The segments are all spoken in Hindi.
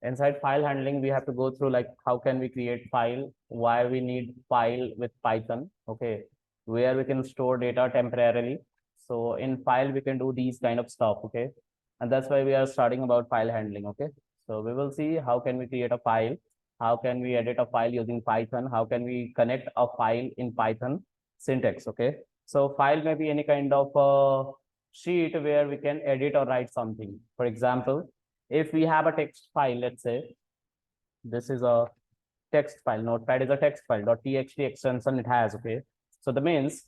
Inside file handling, we have to go through like how can we create file, why we need file with Python, okay, where we can store data temporarily. So in file, we can do these kind of stuff, okay, and that's why we are starting about file handling, okay. So we will see how can we create a file, how can we edit a file using Python, how can we connect a file in Python syntax, okay. So file may be any kind of sheet where we can edit or write something. For example, if we have a text file, let's say this is a text file, notepad is a text file, .txt extension it has, okay. So that means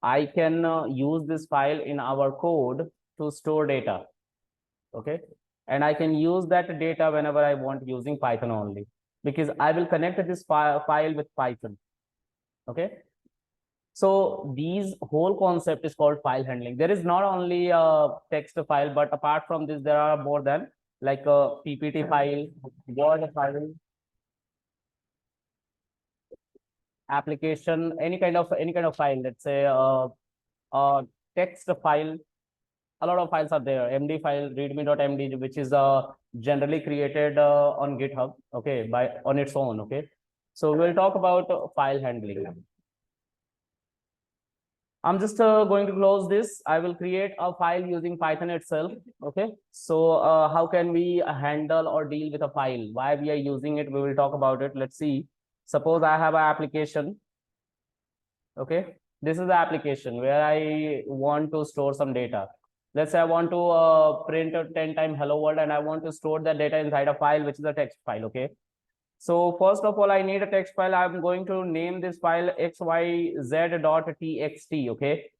I can use this file in our code to store data, okay, and I can use that data whenever I want using Python only, because I will connect this file with Python, okay. So these whole concept is called file handling. There is not only a text file, but apart from this, there are more than like a PPT file, Word file, application, any kind of file. Let's say text file. A lot of files are there. MD file, readme.md, which is generally created on GitHub, okay, by on its own, okay. So we'll talk about file handling. I'm just going to close this. I will create a file using Python itself. Okay. So how can we handle or deal with a file? Why we are using it? We will talk about it. Let's see. Suppose I have an application. Okay. This is the application where I want to store some data. Let's say I want to print a 10 time hello world and I want to store that data inside a file, which is a text file. Okay. So first of all, I need a text file. I'm going to name this file xyz.txt. Okay.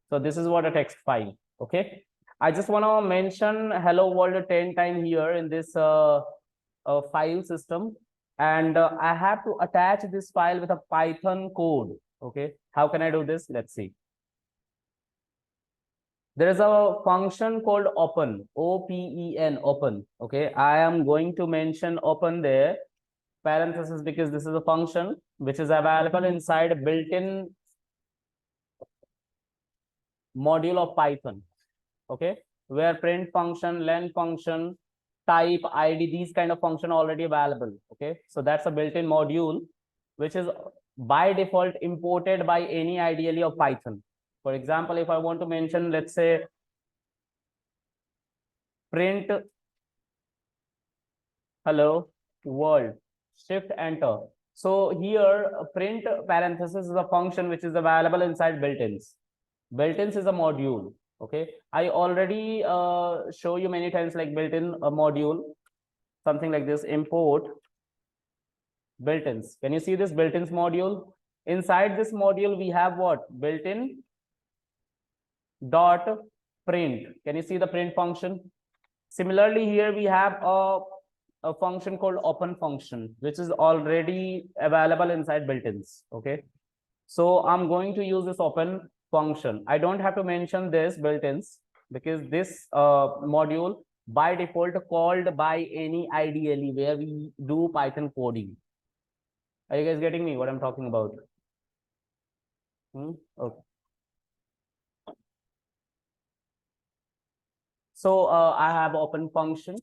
So this is what a text file. Okay. I just want to mention hello world 10 times here in this file system. And I have to attach this file with a Python code. Okay. How can I do this? Let's see. There is a function called open, O-P-E-N, open. Okay. I am going to mention open there. Parenthesis, because this is a function which is available inside built-in module of Python, okay, where print function, len function, type, id, these kind of function already available, okay. So that's a built-in module which is by default imported by any IDLE of Python. For example, if I want to mention, let's say print hello world, shift enter. So here print parenthesis is a function which is available inside built-ins. Built-ins is a module. Okay. I already show you many times like built-in module, something like this, import built-ins. Can you see this built-ins module? Inside this module, we have what? Built-in dot print. Can you see the print function? Similarly, here we have a function called open function, which is already available inside built-ins. Okay. So I'm going to use this open function. I don't have to mention this built-ins because this module by default called by any IDLE where we do Python coding. Are you guys getting me what I'm talking about? Okay. So I have open function.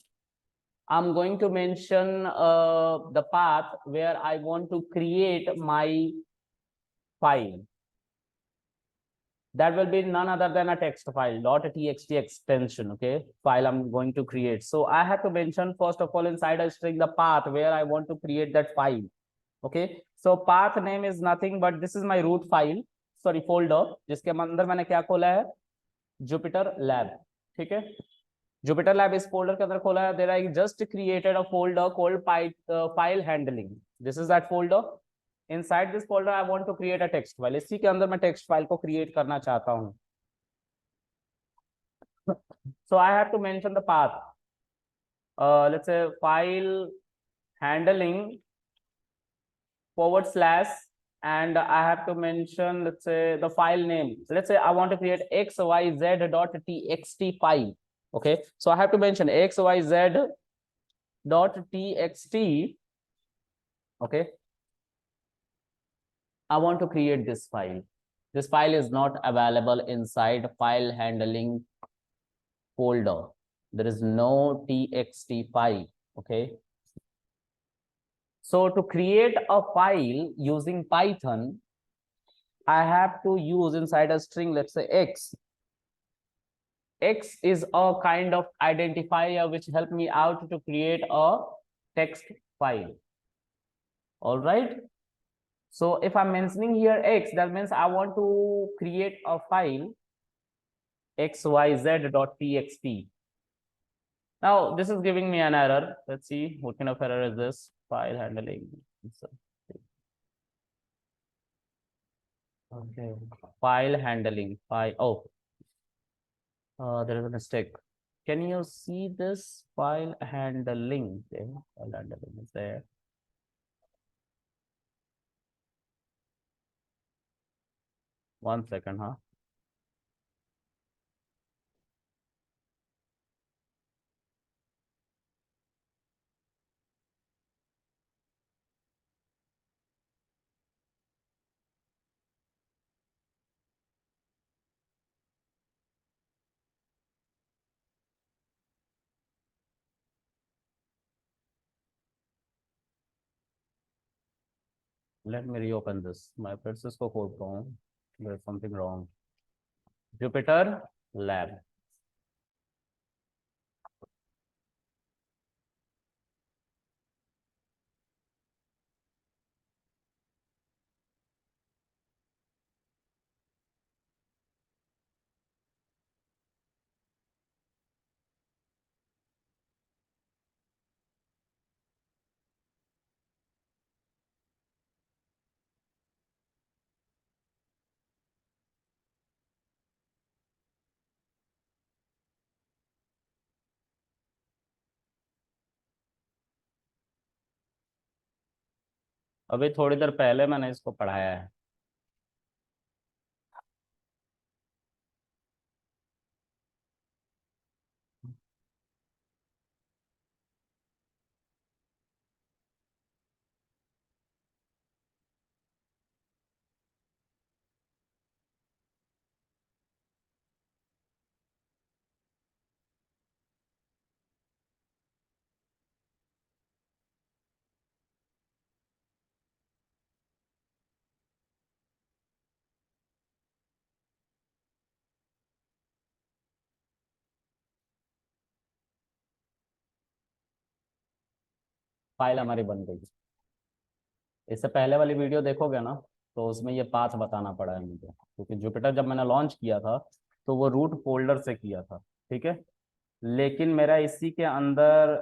I'm going to mention the path where I want to create my file. That will be none other than a text file, .txt extension, okay, file I'm going to create. So I have to mention first of all inside a string the path where I want to create that file, okay. So path name is nothing but this is my root file, sorry, folder, जिसके अंदर मैंने क्या खोला है, Jupyter Lab, ठीक है. Jupyter Lab इस folder के अंदर खोला है. There I just created a folder called file handling. This is that folder. Inside this folder, I want to create a text file. इसी के अंदर मैं text file को create करना चाहता हूँ. So I have to mention the path. Let's say file handling / and I have to mention, let's say the file name. So let's say I want to create xyz.txt file. Okay. So I have to mention xyz.txt. Okay. I want to create this file. This file is not available inside file handling folder. There is no txt file. Okay. So to create a file using Python, I have to use inside a string, let's say X. X is a kind of identifier which help me out to create a text file. All right. So if I'm mentioning here X, that means I want to create a file xyz.txt. Now this is giving me an error. Let's see what kind of error is this. File handling. Okay. File handling. There is a mistake. Can you see this file handling? Okay. File handling is there. One second, huh? Let me reopen this. My Francisco code wrong. There's something wrong. Jupyter Lab. अभी थोड़ी देर पहले मैंने इसको पढ़ाया है. फाइल हमारी बन गई. इससे पहले वाली वीडियो देखोगे ना, तो उसमें ये पाथ बताना पड़ा है मुझे, क्योंकि जुपिटर जब मैंने लॉन्च किया था तो वो रूट फोल्डर से किया था. ठीक है. लेकिन मेरा इसी के अंदर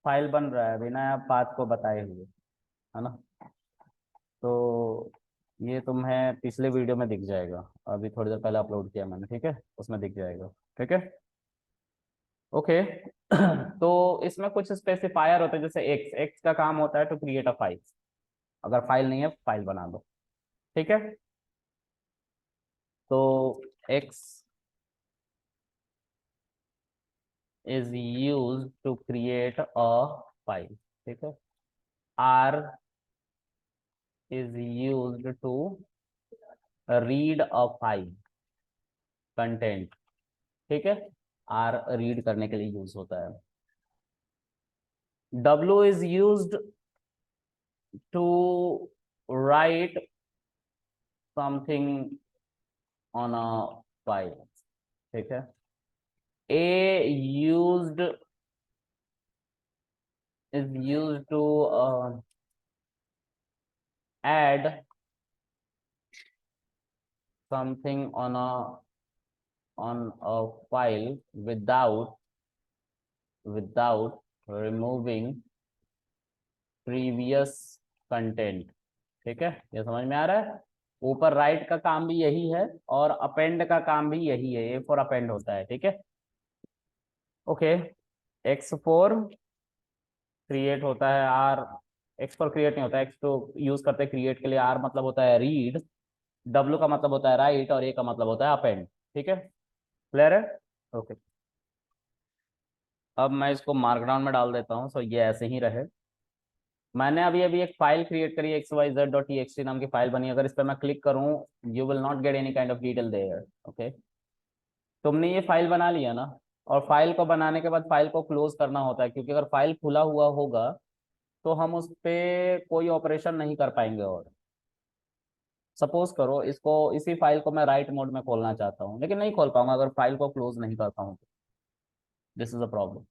फाइल बन रहा है बिना पाथ को बताए हुए, है ना. तो ये तुम्हें पिछले वीडियो में दिख जाएगा. अभी थोड़ी देर पहले अपलोड किया मैंने. ठीक है. उसमें दिख जाएगा. ठीक है. ओके. तो इसमें कुछ स्पेसिफायर होते हैं, जैसे एक्स. एक्स का काम होता है टू क्रिएट अ फाइल. अगर फाइल नहीं है, फाइल बना दो. ठीक है. तो x is used to create a file. ठीक है. R is used to read a file content. ठीक है. R रीड करने के लिए यूज होता है. W is used to write something on a file. ठीक है. A is used to add something on a file without removing previous content. ठीक है. ये समझ में आ रहा है. ऊपर राइट का काम भी यही है और अपेंड का काम भी यही है. ये फॉर अपेंड होता है. ठीक है. ओके. X4 क्रिएट होता है. R X4 क्रिएट नहीं होता है. X तो यूज करते हैं क्रिएट के लिए. R मतलब होता है रीड. W का मतलब होता है राइट और A का मतलब होता है अपेंड. ठीक है. क्लियर है. ओके. अब मैं इसको मार्कडाउन में डाल देता हूँ, सो ये ऐसे ही रहे. मैंने अभी अभी एक फाइल क्रिएट करी है, xyz.txt नाम की फाइल बनी. अगर इस पर मैं क्लिक करूँ, you will not get any kind of detail there. Okay. तुमने ये फाइल बना लिया ना, और फाइल को बनाने के बाद फाइल को क्लोज करना होता है, क्योंकि अगर फाइल खुला हुआ होगा तो हम उस पे कोई ऑपरेशन नहीं कर पाएंगे। और सपोज करो इसको, इसी फाइल को मैं राइट मोड में खोलना चाहता हूँ, लेकिन नहीं खोल पाऊंगा अगर फाइल को क्लोज नहीं करता हूँ। This is a problem.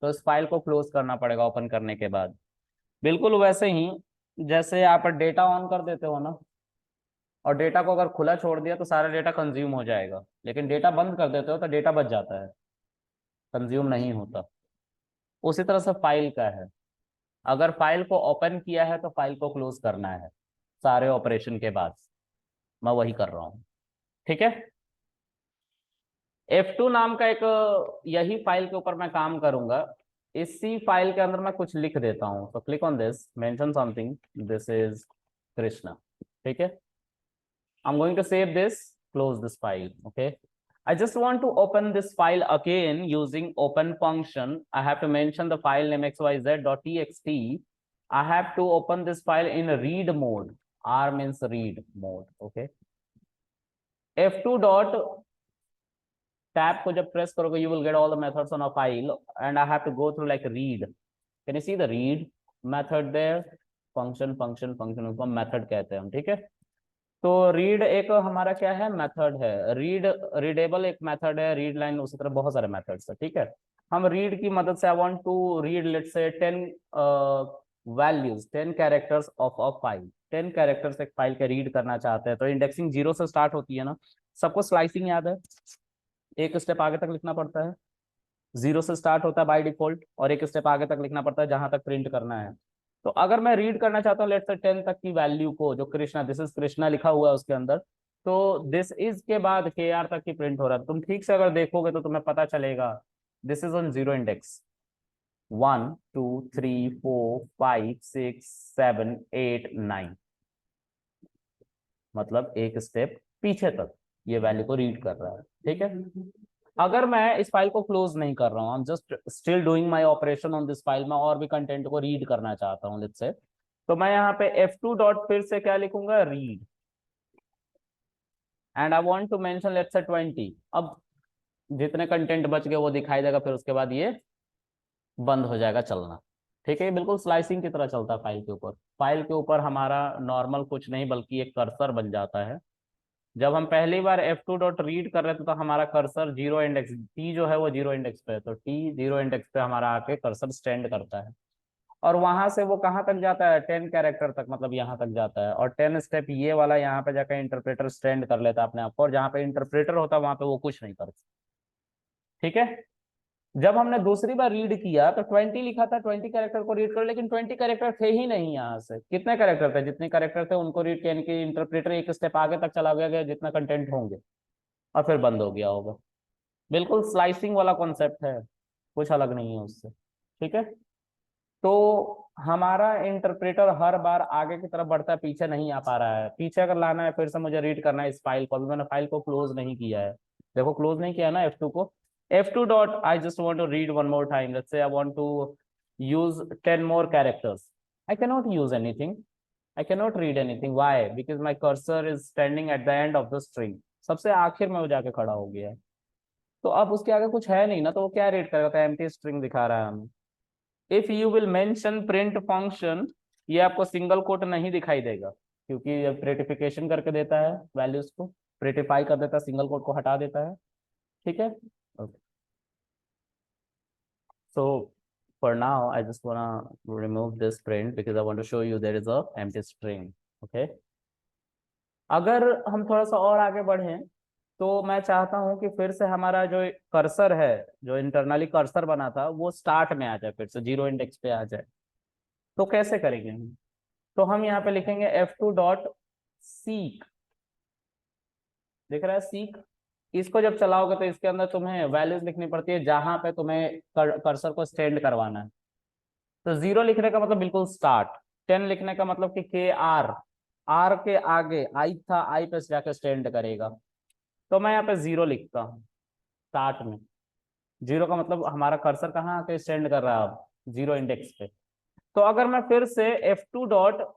तो इस फाइल को क्लोज करना पड़ेगा ओपन करने के बाद। बिल्कुल वैसे ही जैसे आप डेटा ऑन कर देते हो ना, और डेटा को अगर खुला छोड़ दिया तो सारा डेटा कंज्यूम हो जाएगा, लेकिन डेटा बंद कर देते हो तो डेटा बच जाता है, कंज्यूम नहीं होता। उसी तरह से फाइल का है, अगर फाइल को ओपन किया है तो फाइल को क्लोज करना है सारे ऑपरेशन के बाद। मैं वही कर रहा हूँ। ठीक है। F2 नाम का एक, यही फाइल के ऊपर मैं काम करूंगा। इसी फाइल के अंदर मैं कुछ लिख देता हूँ। तो click on this, mention something, this is Krishna. ठीक है। I'm going to save this, close this file. Okay. I just want to open this file again using open function. I have to mention the file name xyz.txt. I have to open this file in read mode. R means read mode. Okay. F2 dot tab को जब press करोगे, you will get all the methods on a file, and I have to go through like read. Can you see the read method there? Function, function, function, उसको method कहते हैं हम। ठीक है। तो रीड एक हमारा क्या है, मेथड है। रीड, रीडेबल एक मेथड है, रीड लाइन, उसी तरह बहुत सारे मेथड्स है। ठीक है। हम रीड की मदद से, I want to read let's say 10 values, 10 characters of a file. 10 characters एक फाइल के रीड करना चाहते हैं। तो इंडेक्सिंग 0 से स्टार्ट होती है ना, सबको स्लाइसिंग याद है, एक स्टेप आगे तक लिखना पड़ता है। 0 से स्टार्ट होता है बाय डिफॉल्ट, और एक स्टेप आगे तक लिखना पड़ता है जहां तक प्रिंट करना है। तो अगर मैं रीड करना चाहता हूँ लेट्स से 10 तक की वैल्यू को, जो कृष्णा, दिस इज कृष्णा लिखा हुआ है उसके अंदर, तो दिस इज के बाद के आर तक की प्रिंट हो रहा है। तुम ठीक से अगर देखोगे तो तुम्हें पता चलेगा this is on zero index. 1 2 3 4 5 6 7 8 9, मतलब एक स्टेप पीछे तक ये वैल्यू को रीड कर रहा है। ठीक है। अगर मैं इस फाइल को क्लोज नहीं कर रहा हूँ, आई am just still doing my operation on this file, मैं और भी कंटेंट को रीड करना चाहता हूँ लेट्स से, तो मैं यहाँ पे F2 डॉट फिर से क्या लिखूंगा, read, and I want to mention let's say 20। अब जितने कंटेंट बच गए वो दिखाई देगा, फिर उसके बाद ये बंद हो जाएगा चलना। ठीक है। बिल्कुल स्लाइसिंग की तरह चलता है फाइल के ऊपर। फाइल के ऊपर हमारा नॉर्मल कुछ नहीं बल्कि एक कर्सर बन जाता है। जब हम पहली बार F2 डॉट रीड कर रहे थे तो हमारा कर्सर जीरो इंडेक्स, टी जो है वो जीरो इंडेक्स पे है, तो टी जीरो इंडेक्स पे हमारा आके कर्सर स्टैंड करता है। और वहां से वो कहाँ तक जाता है, 10 कैरेक्टर तक, मतलब यहाँ तक जाता है। और 10 स्टेप ये वाला यहाँ पे जाकर इंटरप्रेटर स्टैंड कर लेता है अपने आप को, और जहाँ पे इंटरप्रेटर होता है वहां पे वो कुछ नहीं करता। ठीक है। जब हमने दूसरी बार रीड किया तो 20 लिखा था, 20 कैरेक्टर को रीड करो, लेकिन 20 कैरेक्टर थे ही नहीं। यहाँ से कितने कैरेक्टर थे, जितने कैरेक्टर थे उनको रीड किया, यानी कि इंटरप्रेटर एक स्टेप आगे तक चला गया जितना कंटेंट होंगे, और फिर बंद हो गया होगा। बिल्कुल स्लाइसिंग वाला कॉन्सेप्ट है, कुछ अलग नहीं है उससे। ठीक है। तो हमारा इंटरप्रेटर हर बार आगे की तरफ बढ़ता है, पीछे नहीं आ पा रहा है। पीछे अगर लाना है, फिर से मुझे रीड करना है इस फाइल को। अभी मैंने फाइल को क्लोज नहीं किया है, देखो क्लोज नहीं किया ना F2 को। F2 dot I just want to read one more time, let's say I want to use 10 more characters. I cannot use anything, I cannot read anything. Why? Because my cursor is standing at the end of the string. सबसे आखिर में वो जाके खड़ा हो गया है। तो अब उसके आगे कुछ है नहीं ना, तो वो क्या रीड करेगा, तो एम्प्टी स्ट्रिंग दिखा रहा है हमें। If you will mention print function, ये आपको सिंगल कोट नहीं दिखाई देगा, क्योंकि ये प्रेटिफिकेशन करके देता है वैल्यूज को, प्रेटिफाई कर देता है, सिंगल कोट को हटा देता है। ठीक है। Okay. So for now I just wanna remove this print because I want to show you there is a empty string. Okay. अगर हम थोड़ा सा और आगे बढ़ें तो मैं चाहता हूं कि फिर से हमारा जो कर्सर है, जो इंटरनली कर्सर बना था, वो स्टार्ट में आ जाए, फिर से जीरो इंडेक्स पे आ जाए। तो कैसे करेंगे हम, तो हम यहाँ पे लिखेंगे F2 डॉट सीक, दिख रहा है सीक। इसको जब चलाओगे तो इसके अंदर तुम्हें वैल्यूज लिखनी पड़ती है जहां पे तुम्हें कर्सर को स्टैंड करवाना है। तो 0 लिखने का मतलब बिल्कुल स्टार्ट, 10 लिखने का मतलब कि के आर, आर के आगे आई था, आई पे जाकर स्टैंड करेगा। तो मैं यहाँ पे 0 लिखता हूँ स्टार्ट में। 0 का मतलब हमारा कर्सर कहाँ आके स्टैंड कर रहा है, अब जीरो इंडेक्स पे। तो अगर मैं फिर से F2 डॉट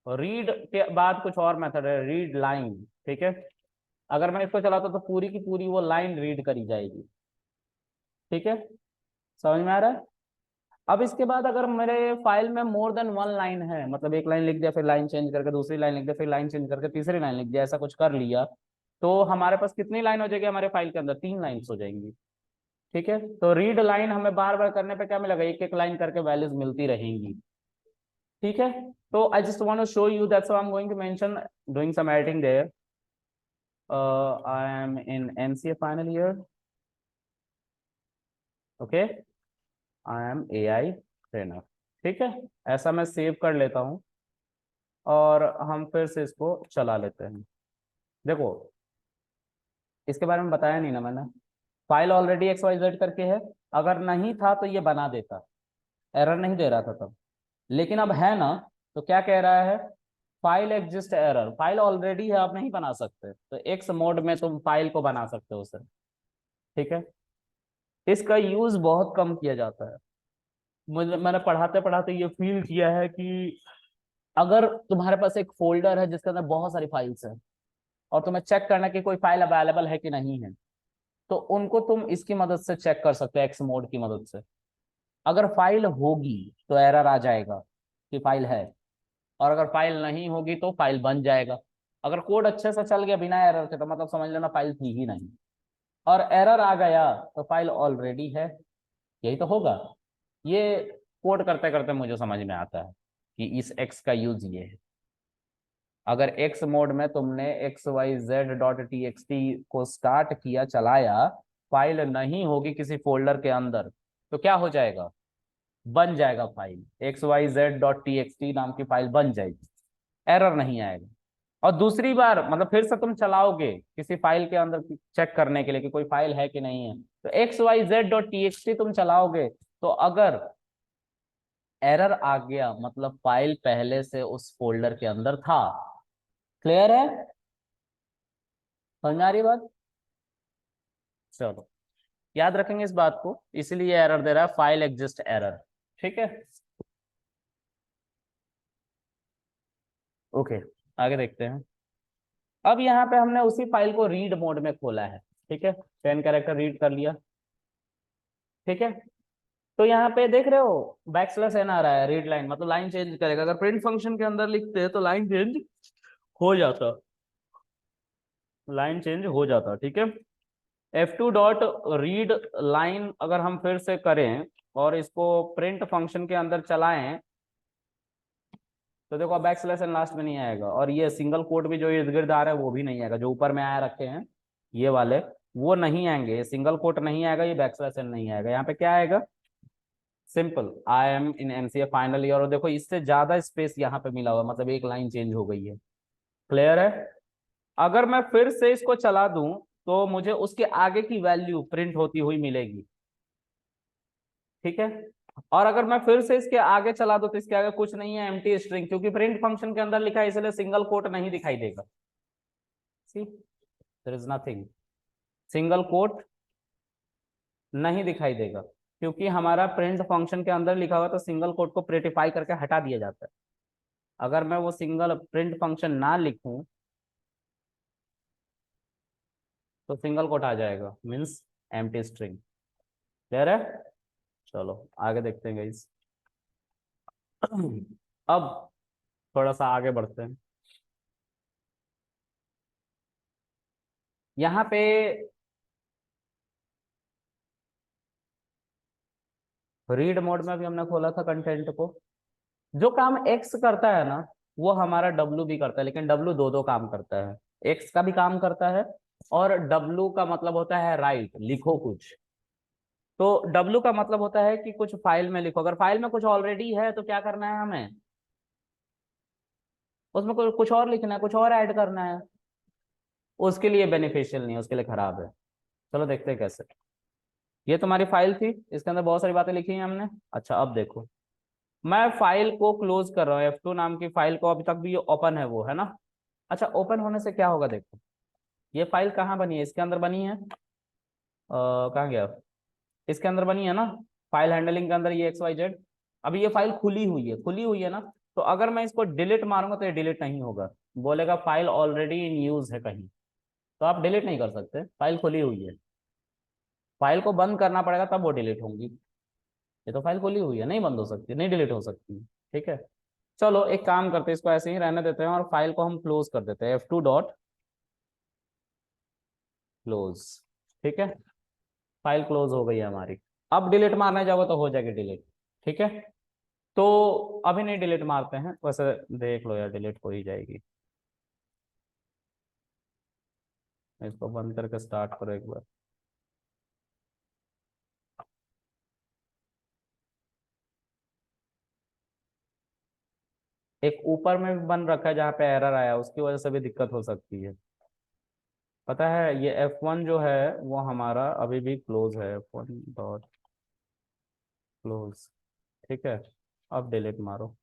रीड के बाद कुछ और मेथड है, रीड लाइन। ठीक है। अगर मैं इसको चलाता तो पूरी की पूरी वो लाइन रीड करी जाएगी। ठीक है। समझ में आ रहा है। अब इसके बाद अगर मेरे फाइल में मोर देन वन लाइन है, मतलब एक लाइन लिख दिया फिर लाइन चेंज करके दूसरी लाइन लिख दिया फिर लाइन चेंज करके तीसरी लाइन लिख दिया, ऐसा कुछ कर लिया, तो हमारे पास कितनी लाइन हो जाएगी हमारे फाइल के अंदर? 3 लाइन्स हो जाएंगी। ठीक है, तो रीड लाइन हमें बार बार करने पे क्या मिलेगा? एक एक लाइन करके वैल्यूज मिलती रहेंगी। ठीक है, तो I just want to show you, that's why I am going to mention doing some editing there. I am in MCA final year. Okay, I am AI trainer. ठीक है, ऐसा मैं सेव कर लेता हूँ और हम फिर से इसको चला लेते हैं। देखो, इसके बारे में बताया नहीं ना मैंने, file already X Y Z करके है, अगर नहीं था तो ये बना देता, एरर नहीं दे रहा था तब, लेकिन अब है ना, तो क्या कह रहा है? File exist error, file already है आप नहीं बना सकते, तो एक्स मोड में तुम फाइल को बना सकते हो सर। ठीक है, इसका यूज बहुत कम किया जाता है। मुझे, मैंने पढ़ाते पढ़ाते ये फील किया है कि अगर तुम्हारे पास एक फोल्डर है जिसके अंदर बहुत सारी फाइल्स है और तुम्हें चेक करना कि कोई फाइल अवेलेबल है कि नहीं है, तो उनको तुम इसकी मदद से चेक कर सकते हो, एक्स मोड की मदद से। अगर फाइल होगी तो एरर आ जाएगा कि फाइल है, और अगर फाइल नहीं होगी तो फाइल बन जाएगा। अगर कोड अच्छे से चल गया बिना एरर के तो मतलब समझ लेना फाइल थी ही नहीं, और एरर आ गया तो फाइल ऑलरेडी है, यही तो होगा। ये कोड करते करते मुझे समझ में आता है कि इस एक्स का यूज ये है। अगर एक्स मोड में तुमने X Y Z dot T X T को स्टार्ट किया, चलाया, फाइल नहीं होगी किसी फोल्डर के अंदर, तो क्या हो जाएगा? बन जाएगा file, X Y Z dot T X T नाम की फाइल बन जाएगी, एरर नहीं आएगा। और दूसरी बार मतलब फिर से तुम चलाओगे किसी फाइल के अंदर चेक करने के लिए कि कोई फाइल है कि नहीं है, तो X Y Z dot T X T तुम चलाओगे, तो अगर एरर आ गया मतलब फाइल पहले से उस फोल्डर के अंदर था। क्लियर है? समझ में आ रही बात? चलो, याद रखेंगे इस बात को, इसलिए एरर दे रहा है, फाइल एग्जिस्ट एरर। ठीक है, ओके, आगे देखते हैं। अब यहाँ पे हमने उसी फाइल को रीड मोड में खोला है। ठीक है, 10 कैरेक्टर रीड कर लिया। ठीक है, तो यहाँ पे देख रहे हो बैकस्लैश एन आ रहा है, रीड लाइन मतलब लाइन चेंज करेगा। अगर प्रिंट फंक्शन के अंदर लिखते हैं तो लाइन चेंज हो जाता, लाइन चेंज हो जाता। ठीक है, F2 डॉट रीड लाइन अगर हम फिर से करें और इसको प्रिंट फंक्शन के अंदर चलाएं, तो देखो अब बैकस्लैश एन लास्ट में नहीं आएगा, और ये सिंगल कोट भी जो इर्द गिर्द आ रहा है वो भी नहीं आएगा, जो ऊपर में आया रखे हैं ये वाले, वो नहीं आएंगे। ये सिंगल कोट नहीं आएगा, ये बैकस्लैश एन नहीं आएगा। यहाँ पे क्या आएगा? Simple, I am in MCA final year, और देखो इससे ज्यादा स्पेस यहाँ पे मिला हुआ, मतलब एक लाइन चेंज हो गई है। क्लियर है? अगर मैं फिर से इसको चला दूं तो मुझे उसके आगे की वैल्यू प्रिंट होती हुई मिलेगी। ठीक है, और अगर मैं फिर से इसके आगे चला दूं तो इसके आगे कुछ नहीं है, एम्प्टी स्ट्रिंग, क्योंकि प्रिंट फंक्शन के अंदर लिखा है इसलिए सिंगल कोट नहीं दिखाई देगा। See, there is nothing, single quote नहीं दिखाई देगा, क्योंकि हमारा प्रिंट फंक्शन के अंदर लिखा हुआ तो सिंगल कोट को प्रिटिफाई करके हटा दिया जाता है। अगर मैं वो सिंगल प्रिंट फंक्शन ना लिखूं तो सिंगल कोट आ जाएगा, मीन्स एम्प्टी स्ट्रिंग। क्लियर है? चलो आगे देखते हैं गाइस। अब थोड़ा सा आगे बढ़ते हैं। यहाँ पे रीड मोड में भी हमने खोला था कंटेंट को। जो काम एक्स करता है ना वो हमारा डब्लू भी करता है, लेकिन डब्लू दो दो काम करता है। एक्स का भी काम करता है, और डब्लू का मतलब होता है राइट, लिखो कुछ। तो डब्लू का मतलब होता है कि कुछ फाइल में लिखो। अगर फाइल में कुछ ऑलरेडी है तो क्या करना है हमें? उसमें कुछ और लिखना है, कुछ और ऐड करना है। उसके लिए बेनिफिशियल नहीं है, उसके लिए खराब है। चलो देखते हैं कैसे। ये तुम्हारी फाइल थी, इसके अंदर बहुत सारी बातें लिखी हैं हमने। अच्छा अब देखो, मैं फाइल को क्लोज कर रहा हूँ, F2 नाम की फाइल को, अभी तक भी ये ओपन है वो, है ना। अच्छा, ओपन होने से क्या होगा? देखो ये फाइल कहाँ बनी है, इसके अंदर बनी है। कहाँ गया? इसके अंदर बनी है ना, फाइल हैंडलिंग के अंदर, ये एक्स वाई जेड। अभी ये फाइल खुली हुई है, खुली हुई है ना। तो अगर मैं इसको डिलीट मारूंगा तो ये डिलीट नहीं होगा, बोलेगा फाइल ऑलरेडी इन यूज है कहीं, तो आप डिलीट नहीं कर सकते, फाइल खुली हुई है। फाइल को बंद करना पड़ेगा तब वो डिलीट होंगी। ये तो फाइल खुली हुई है, नहीं बंद हो सकती, नहीं डिलीट हो सकती। ठीक है, चलो एक काम करते हैं, इसको ऐसे ही रहने देते हैं और फाइल को हम क्लोज कर देते हैं, F2 डॉट क्लोज। ठीक है, फाइल क्लोज हो गई है हमारी। अब डिलीट मारने जाओगे तो हो जाएगी डिलीट। ठीक है, तो अभी नहीं डिलीट मारते हैं, वैसे देख लो यार डिलीट हो ही जाएगी। इसको बंद करके स्टार्ट करो एक बार। एक ऊपर में भी बन रखा है जहाँ पे एरर आया, उसकी वजह से भी दिक्कत हो सकती है। पता है ये F1 जो है वो हमारा अभी भी क्लोज है, F1 डॉट क्लोज। ठीक है, अब डिलीट मारो।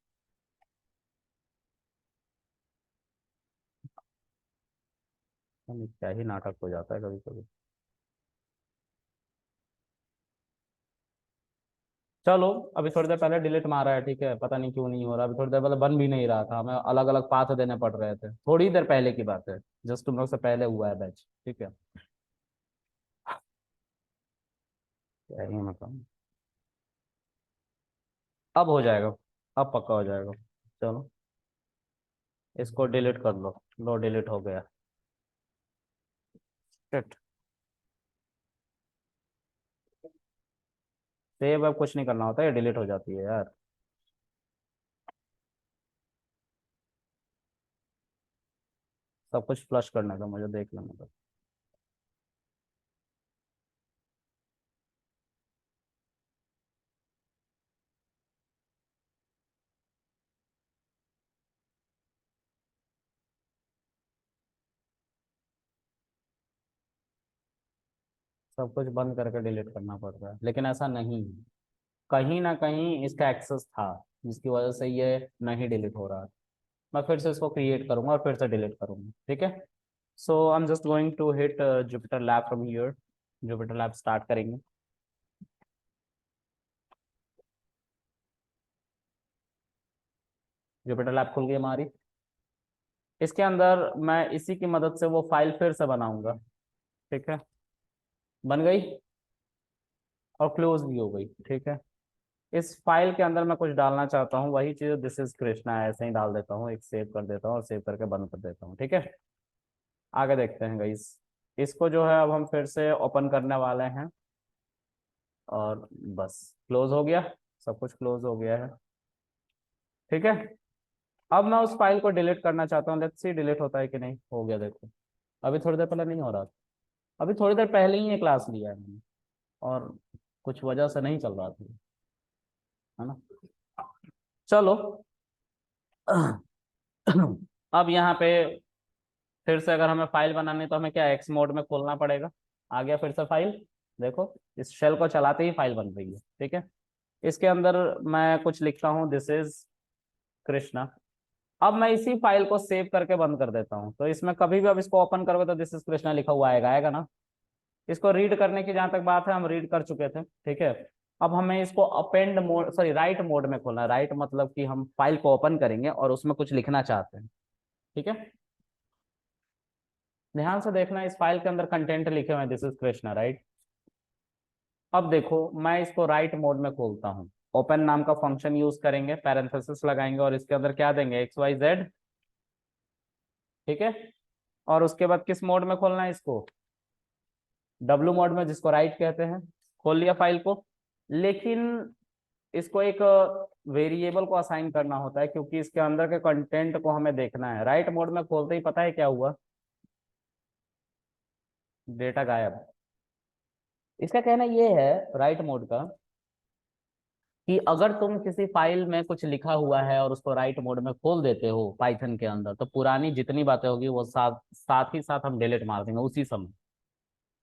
क्या ही नाटक हो जाता है कभी कभी। चलो, अभी थोड़ी देर पहले डिलीट मारा है, ठीक है, पता नहीं क्यों नहीं हो रहा, अभी थोड़ी देर पहले बन भी नहीं रहा था, हमें अलग अलग पाथ देने पड़ रहे थे, थोड़ी देर पहले की बात है, जस्ट तुम लोग से पहले हुआ है बैच। ठीक है, क्या ही मतलब। अब हो जाएगा, अब पक्का हो जाएगा। चलो इसको डिलीट कर लो, लो डिलीट हो गया। शिट, सेव अब कुछ नहीं करना होता है, डिलीट हो जाती है यार। सब कुछ फ्लश करने का मुझे, देख लेने का। सब कुछ बंद करके डिलीट करना पड़ रहा है, लेकिन ऐसा नहीं है, कहीं ना कहीं इसका एक्सेस था जिसकी वजह से ये नहीं डिलीट हो रहा है। मैं फिर से इसको क्रिएट करूंगा और फिर से डिलीट करूंगा। ठीक है, so I am just going to hit Jupyter lab from here. Jupyter lab start करेंगे। जुपिटर लैब खुल गई हमारी। इसके अंदर मैं इसी की मदद से वो फाइल फिर से बनाऊंगा। ठीक है, बन गई और क्लोज भी हो गई। ठीक है, इस फाइल के अंदर मैं कुछ डालना चाहता हूँ, वही चीज दिस इज कृष्णा ऐसे ही डाल देता हूँ, एक सेव कर देता हूँ और सेव करके बंद कर देता हूँ। ठीक है, आगे देखते हैं गाइस। इसको जो है अब हम फिर से ओपन करने वाले हैं और बस क्लोज हो गया, सब कुछ क्लोज हो गया है। ठीक है, अब मैं उस फाइल को डिलीट करना चाहता हूँ, लेट्स सी डिलीट होता है कि नहीं। हो गया, देखो अभी थोड़ी देर पहले नहीं हो रहा था, अभी थोड़ी देर पहले ही ये क्लास लिया है मैंने और कुछ वजह से नहीं चल रहा था, है ना। चलो अब यहाँ पे फिर से अगर हमें फाइल बनानी है तो हमें क्या एक्स मोड में खोलना पड़ेगा। आ गया फिर से फाइल, देखो इस शेल को चलाते ही फाइल बन रही है। ठीक है, इसके अंदर मैं कुछ लिखता हूँ, दिस इज कृष्णा। अब मैं इसी फाइल को सेव करके बंद कर देता हूँ, तो इसमें कभी भी अब इसको ओपन करोगे तो दिस इज कृष्णा लिखा हुआ आएगा, आएगा ना। इसको रीड करने की जहां तक बात है, हम रीड कर चुके थे। ठीक है, अब हमें इसको append mode, sorry right mode में खोलना है। राइट मतलब कि हम फाइल को ओपन करेंगे और उसमें कुछ लिखना चाहते हैं। ठीक है, ध्यान से देखना, इस फाइल के अंदर कंटेंट लिखे हुए हैं, दिस इज कृष्णा, राइट। अब देखो मैं इसको राइट मोड में खोलता हूँ, ओपन नाम का फंक्शन यूज करेंगे, पैरेंथेसिस लगाएंगे और इसके अंदर क्या देंगे, एक्स वाई जेड। ठीक है, और उसके बाद किस मोड में खोलना है इसको, डब्लू मोड में, जिसको राइट कहते हैं। खोल लिया फाइल को, लेकिन इसको एक वेरिएबल को असाइन करना होता है, क्योंकि इसके अंदर के कंटेंट को हमें देखना है। राइट मोड में खोलते ही पता है क्या हुआ, डेटा गायब। इसका कहना ये है राइट मोड का कि अगर तुम किसी फाइल में कुछ लिखा हुआ है और उसको राइट मोड में खोल देते हो पाइथन के अंदर, तो पुरानी जितनी बातें होगी वो साथ साथ ही साथ हम डिलीट मार देंगे उसी समय।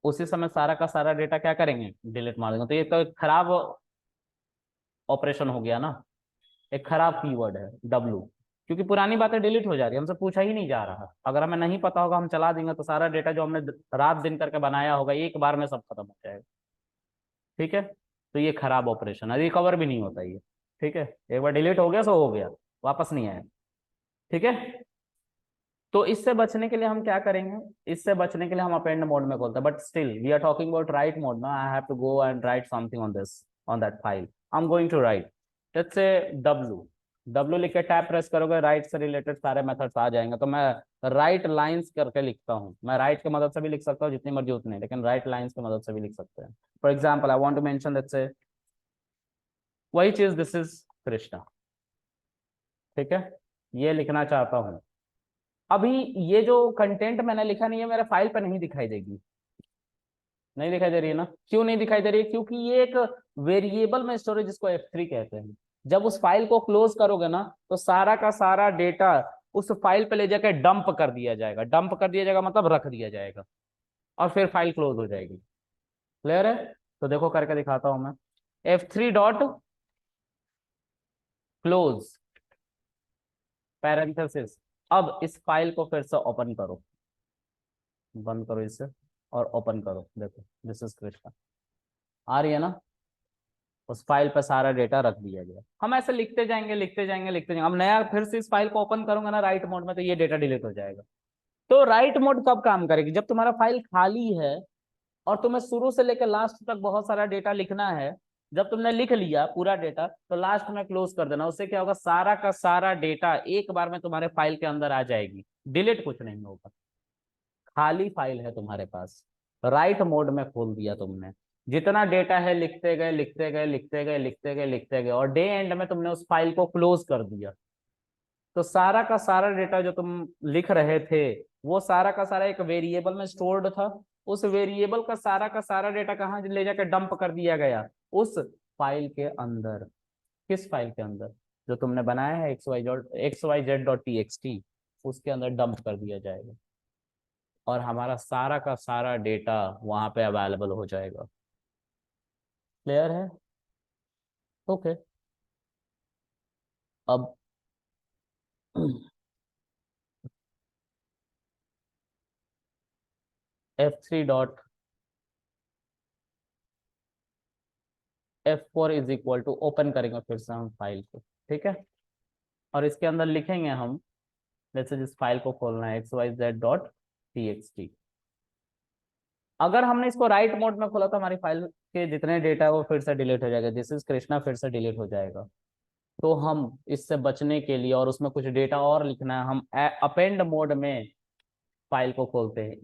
उसी समय सारा का सारा डेटा क्या करेंगे, डिलीट मार देंगे। तो ये तो एक खराब ऑपरेशन हो गया ना, एक खराब कीवर्ड है डब्लू, क्योंकि पुरानी बातें डिलीट हो जा रही है, हमसे पूछा ही नहीं जा रहा। अगर हमें नहीं पता होगा हम चला देंगे तो सारा डेटा जो हमने रात दिन करके बनाया होगा एक बार में सब खत्म हो जाएगा। ठीक है, तो ये खराब ऑपरेशन है, रिकवर भी नहीं होता ये। ठीक है, एक बार डिलीट हो गया सो हो गया, वापस नहीं आया। ठीक है, तो इससे बचने के लिए हम क्या करेंगे, इससे बचने के लिए हम अपेंड मोड में खोलते हैं, but still we are talking about write mode ना, I have to go and write something on this. on that file. I'm going to write, let's say w लिख के टैब प्रेस करोगे, राइट से रिलेटेड सारे मेथड्स आ जाएंगे। तो मैं राइट लाइंस करके लिखता हूँ। मैं राइट की मदद से भी लिख सकता हूँ जितनी मर्जी उतनी, लेकिन राइट लाइंस की मदद से भी लिख सकते हैं। For example I want to mention, let's say वही चीज, दिस इज कृष्णा, ठीक है, ये लिखना चाहता हूँ। अभी ये जो कंटेंट मैंने लिखा नहीं है, मेरे फाइल पर नहीं दिखाई देगी, नहीं दिखाई दे रही है ना। क्यों नहीं दिखाई दे रही है? क्योंकि ये एक वेरिएबल में स्टोरेज, जिसको F3 कहते हैं। जब उस फाइल को क्लोज करोगे ना, तो सारा का सारा डेटा उस फाइल पे ले जाकर डंप कर दिया जाएगा। डंप कर दिया जाएगा मतलब रख दिया जाएगा, और फिर फाइल क्लोज हो जाएगी। क्लियर है? तो देखो करके दिखाता हूं मैं। F3 dot close parenthesis. अब इस फाइल को फिर से ओपन करो, बंद करो इसे और ओपन करो। देखो दिस इज कृष्णा, आ रही है ना। उस फाइल पर सारा डेटा रख दिया गया। हम ऐसे लिखते जाएंगे लिखते जाएंगे लिखते जाएंगे। अब नया फिर से इस फाइल को ओपन करूंगा ना राइट मोड में, तो ये डेटा डिलीट हो जाएगा। तो राइट मोड कब काम करेगी? जब तुम्हारा फाइल खाली है और तुम्हें शुरू से लेकर लास्ट तक बहुत सारा डेटा लिखना है। जब तुमने लिख लिया पूरा डेटा, तो लास्ट में क्लोज कर देना। उससे क्या होगा, सारा का सारा डेटा एक बार में तुम्हारे फाइल के अंदर आ जाएगी। डिलीट कुछ नहीं होगा, खाली फाइल है तुम्हारे पास। राइट मोड में खोल दिया तुमने, जितना डेटा है लिखते गए लिखते गए लिखते गए लिखते गए लिखते गए, और डे एंड में तुमने उस फाइल को क्लोज कर दिया। तो सारा का सारा डेटा जो तुम लिख रहे थे, वो सारा का सारा एक वेरिएबल में स्टोर्ड था। उस वेरिएबल का सारा डेटा कहाँ ले जाकर डंप कर दिया गया? उस फाइल के अंदर। किस फाइल के अंदर? जो तुमने बनाया है xyz.txt, उसके अंदर डंप कर दिया जाएगा, और हमारा सारा का सारा डेटा वहां पे अवेलेबल हो जाएगा। क्लियर है? ओके। अब F3 dot F4 is equal to, open करेंगे फिर से हम फाइल को, ठीक है, और इसके अंदर लिखेंगे हम, जैसे जिस फाइल को खोलना है xyz.txt। अगर हमने इसको राइट मोड में खोला तो हमारी फाइल के जितने डेटा है वो फिर से डिलीट हो जाएगा। दिस इज कृष्णा फिर से डिलीट हो जाएगा। तो हम इससे बचने के लिए, और उसमें कुछ डेटा और लिखना है, हम अपेंड मोड में फाइल को खोलते हैं।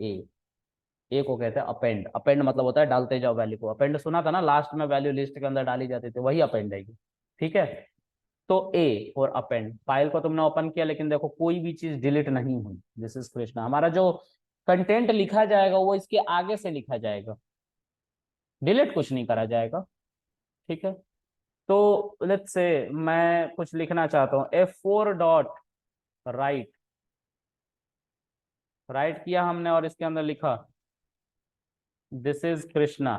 ए को कहते हैं अपेंड। अपेंड मतलब होता है डालते जाओ वैल्यू को। अपेंड सुना था ना, लास्ट में वैल्यू लिस्ट के अंदर डाली जाती थी, वही अपेंड है। ठीक है, तो ए और अपेंड। फाइल को तुमने ओपन किया, लेकिन देखो कोई भी चीज डिलीट नहीं हुई। This is Krishna. हमारा जो कंटेंट लिखा जाएगा वो इसके आगे से लिखा जाएगा, डिलीट कुछ नहीं करा जाएगा। ठीक है, तो लेट्स से मैं कुछ लिखना चाहता हूँ, F4 डॉट राइट। राइट किया हमने और इसके अंदर लिखा दिस इज कृष्णा।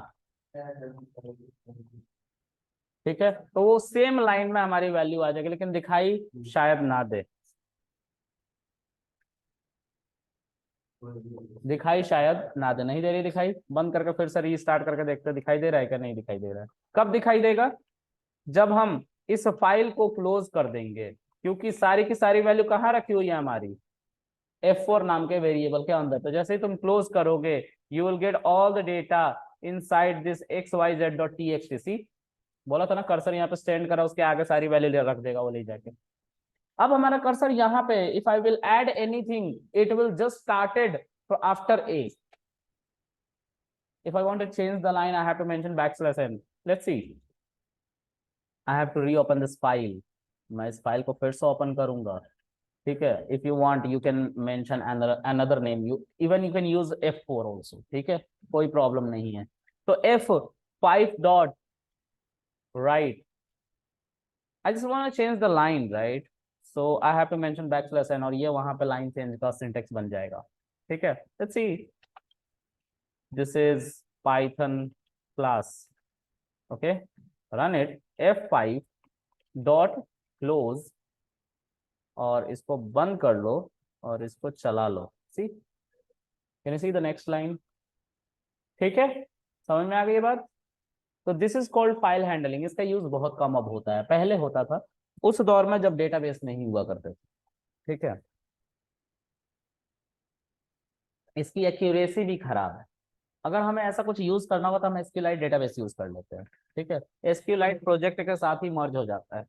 ठीक है, तो वो सेम लाइन में हमारी वैल्यू आ जाएगी, लेकिन दिखाई शायद ना दे। दिखाई शायद ना दे, नहीं दे रही दिखाई। बंद करके फिर से रीस्टार्ट करके देखते दिखाई दे रहा है क्या? नहीं दिखाई दे रहा है। कब दिखाई देगा? जब हम इस फाइल को क्लोज कर देंगे, क्योंकि सारी की सारी वैल्यू कहाँ रखी हुई है हमारी? F4 नाम के वेरिएबल के अंदर। तो जैसे ही तुम क्लोज करोगे, you will get all the data inside this xyz.txt। सी बोला था ना, कर्सर यहाँ पे स्टैंड करा, उसके आगे सारी वैल्यू रख देगा वो ले जाके। अब हमारा कर्सर यहाँ पे, if I will add anything, it will just started after A. If I want to change the line, I have to mention \n. Let's see. I have to reopen this file. मैं इस फाइल को फिर से ओपन करूंगा। ठीक है, if you want you can mention another name, you can use F4 also। ठीक है, कोई प्रॉब्लम नहीं है। तो F5 dot right, I just want to change the line, right? So I have to mention \n, और ये वहां पे लाइन चेंज का सिंटेक्स बन जाएगा। ठीक है, let's see. This is Python class. Okay, run it. F5 dot close, और इसको बंद कर लो और इसको चला लो। See, can you see the next line? ठीक है, समझ में आ गई ये बात? तो this is called file handling. इसका यूज बहुत कम अब होता है, पहले होता था उस दौर में जब डेटाबेस नहीं हुआ करते थे। ठीक है, इसकी एक्यूरेसी भी खराब है। अगर हमें ऐसा कुछ यूज करना होगा तो हम SQLite डेटाबेस यूज कर लेते हैं। ठीक है, SQLite प्रोजेक्ट के साथ ही मर्ज हो जाता है।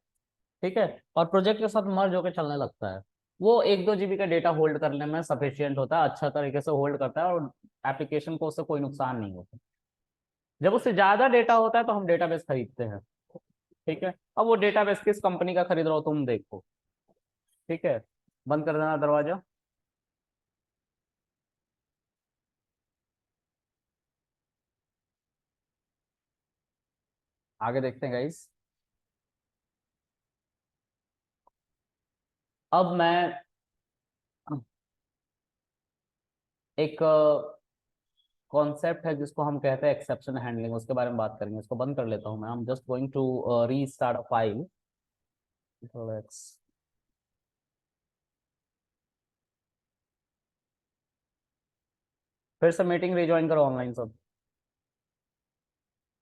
ठीक है, और प्रोजेक्ट के साथ मर्ज होकर चलने लगता है। वो 1-2 GB का डेटा होल्ड करने में सफिशियंट होता है, अच्छा तरीके से होल्ड करता है, और एप्लीकेशन को उससे कोई नुकसान नहीं होता। जब उससे ज्यादा डेटा होता है तो हम डेटाबेस खरीदते हैं। ठीक है, अब वो डेटाबेस किस कंपनी का खरीद रहे हो तुम देखो। ठीक है, बंद कर देना दरवाजा। आगे देखते हैं गाइस। अब मैं एक कॉन्सेप्ट है जिसको हम कहते हैं एक्सेप्शन हैंडलिंग, उसके बारे में बात करेंगे। इसको बंद कर लेता हूँ मैं। I'm just going to restart a file. Let's फिर से मीटिंग रिज्वाइन करो ऑनलाइन सब।